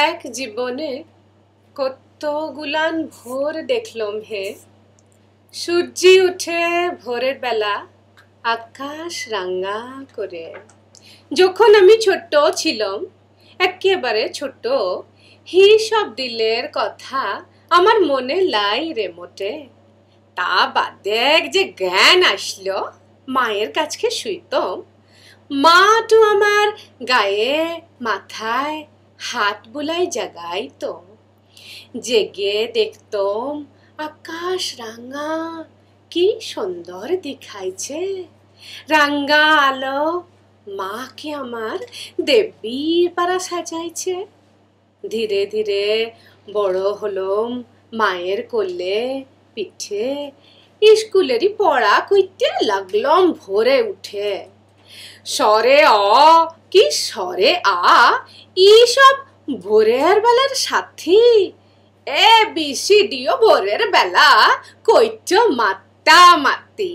এক জীবনে কতগুলান ভোর দেখলাম হে। সূর্যি উঠে ভোরের বেলা, আকাশ রাঙা করে। যখন আমি ছোট ছিলাম, একেবারে ছোট, হিসব দিলের কথা আমার মনে লাই রে মোটে। তা বাদে যে জ্ঞান আসলো, মায়ের কাছে শুইতাম। মা তো আমার গায়ে মাথায় হাত বুলাই জাগাইতো। জেগে দেখতাম আকাশ রাঙা, কি সুন্দর দেখাইছে। রাঙ্গা আলো মাকে আমার দেবীর পারা সাজাইছে। ধীরে ধীরে বড় হলাম মায়ের কোলে পিঠে। স্কুলেরই পড়া কইতে লাগলাম ভোরে উঠে। স্বরে অ কি স্বরে আ, সব ভোরের বেলার সাথী। এ বি সি ডিও ভোরের বেলা কইত মাত্তা মাতি।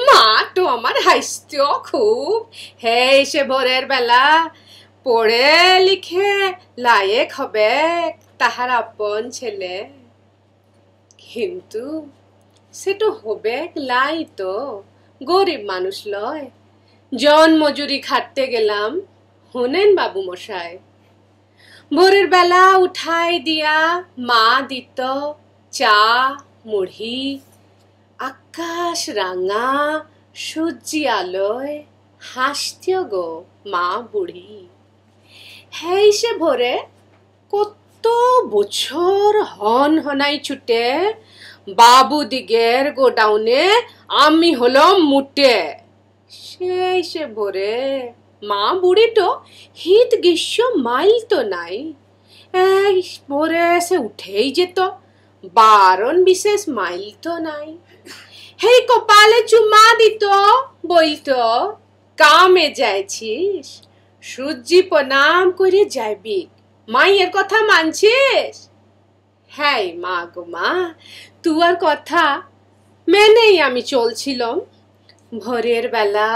মা তো আমার হাসত খুব। হে সে ভোরের বেলা পড়ে লিখে লায়েক হবে তাহার আপন ছেলে। কিন্তু সে তো হবে লাই তো, গরিব মানুষ লয়। জন মজুরি খাটতে গেলাম, হোনেন বাবু মশাই। ভোরের বেলা উঠাই দিয়া মা দিত চা মুড়ি। আকাশ রাঙা সূর্যি আলোয় হাসতিও গো মা বুড়ি। হেই সে ভোরে কত বছর হন হনাই ছুটে বাবু দিগের গোডাউনে আমি হলাম মুটে। সেই সে ভোরে মা বুড়ি তো হিত গ্রীষ্ম মাইল তো নাই। এই ভোরে সে উঠেই যেত, বারণ বিশেষ মাইল তো নাই। হেই কপালে চুমা দিত, বলতো কামে যাইছিস, সূর্যি প্রণাম করে যাইবি, মাইয়ের কথা মানছিস? হ্যাঁ মা গো মা, তুয়ার কথা মেনেই আমি চলছিলাম। ভোরের বেলা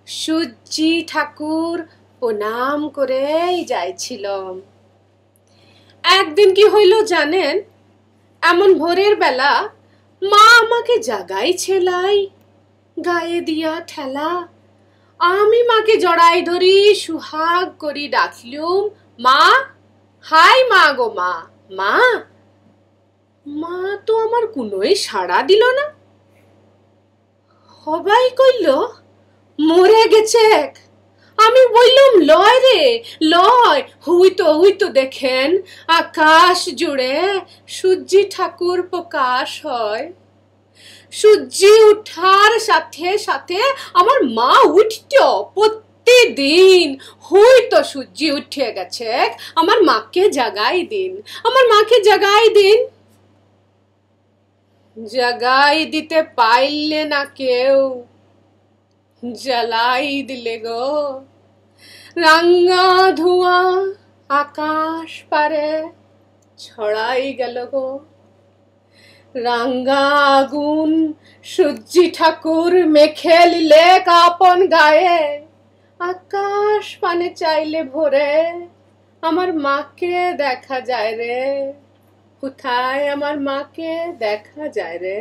সূর্যি ঠাকুর প্রণাম করেই যাইছিলাম। একদিন কি হইল জানেন? এমন ভোরের বেলা মা আমাকে জাগাইছে লাই, গায়ে দিয়া ঠেলা। আমি মাকে জড়াই ধরি সুহাগ করি ডাকলুম, মা, হাই মা গো মা, মা। মা তো আমার কোনোই সাড়া দিল না। সবাই কইল মরে গেছে। আমি বললাম লয় রে লয়, হুইতো দেখেন আকাশ জুড়ে সূর্যি ঠাকুর প্রকাশ হয়। সূর্যি উঠার সাথে সাথে আমার মা উঠত প্রতিদিন। হয়তো সূর্যি উঠে গেছে, আমার মাকে জাগাই দিন, আমার মাকে জাগাই দিন। জাগাই দিতে পাইলে না কেউ, জ্বালাই দিলে গো। রাঙ্গা ধোঁয়া আকাশ পারে ছড়াই গেল গো। রাঙ্গা আগুন সূর্যি ঠাকুর মেখে লিলে কাপন গায়ে। আকাশ পানে চাইলে ভোরে আমার মাকে দেখা যায় রে। কোথায় আমার মাকে দেখা যায় রে?